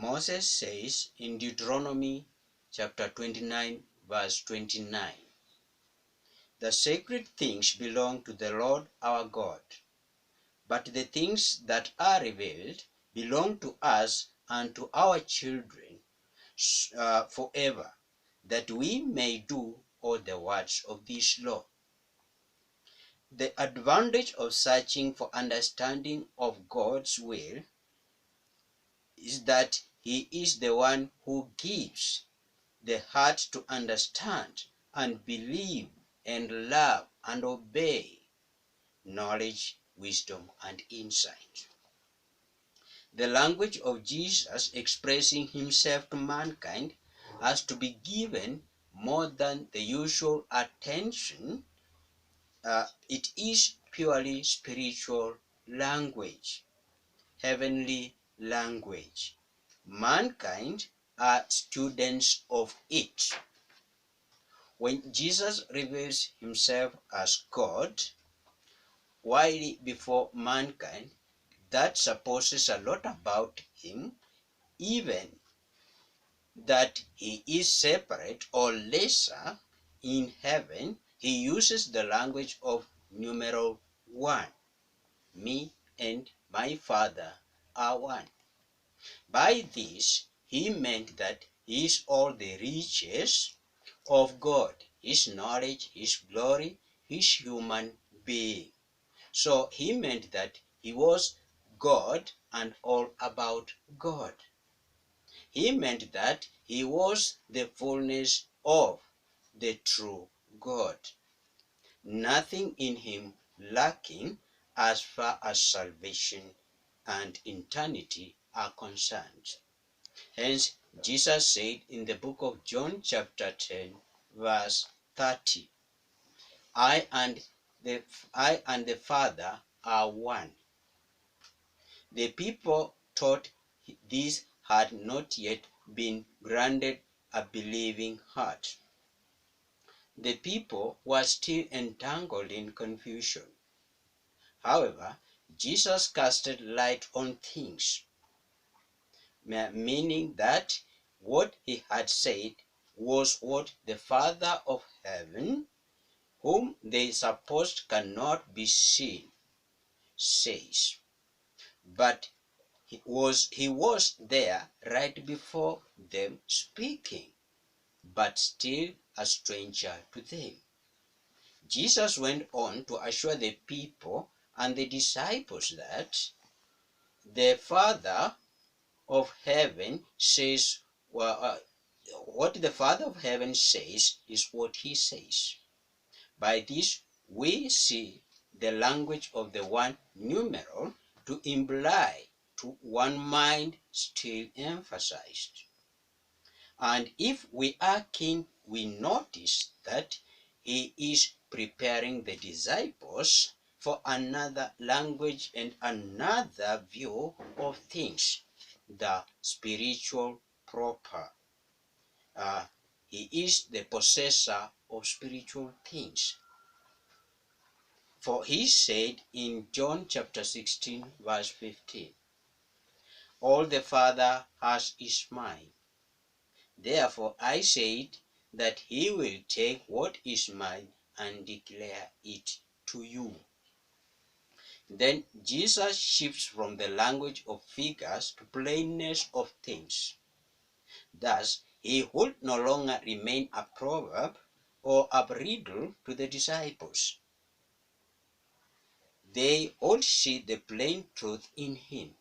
Moses says in Deuteronomy chapter 29 verse 29, "The sacred things belong to the Lord our God, but the things that are revealed belong to us and to our children forever, that we may do all the words of this law." The advantage of searching for understanding of God's will is that He is the one who gives the heart to understand and believe and love and obey knowledge, wisdom, and insight. The language of Jesus expressing himself to mankind has to be given more than the usual attention. It is purely spiritual language, heavenly language. Mankind are students of it. When Jesus reveals himself as God, while before mankind, that supposes a lot about him, even that he is separate or lesser in heaven. He uses the language of numeral one. Me and my Father are one. By this, he meant that he is all the riches of God, his knowledge, his glory, his human being. So he meant that he was God and all about God. He meant that he was the fullness of the true God. Nothing in him lacking as far as salvation and eternity are concerned. Hence, Jesus said in the book of John chapter 10 verse 30, I and the Father are one. The people thought this had not yet been granted a believing heart. The people were still entangled in confusion. However, Jesus casted light on things, meaning that what he had said was what the Father of heaven, whom they supposed cannot be seen, says. But he was there right before them speaking, but still a stranger to them. Jesus went on to assure the people and the disciples that the Father of heaven says, what the Father of heaven says is what he says. By this, we see the language of the one numeral to imply to one mind still emphasized. And if we are keen, we notice that he is preparing the disciples for another language and another view of things, the spiritual proper. He is the possessor of spiritual things. For he said in John chapter 16 verse 15, all the Father has is mine. Therefore I said that he will take what is mine and declare it to you. Then Jesus shifts from the language of figures to plainness of things. Thus, he would no longer remain a proverb or a riddle to the disciples. They all see the plain truth in him.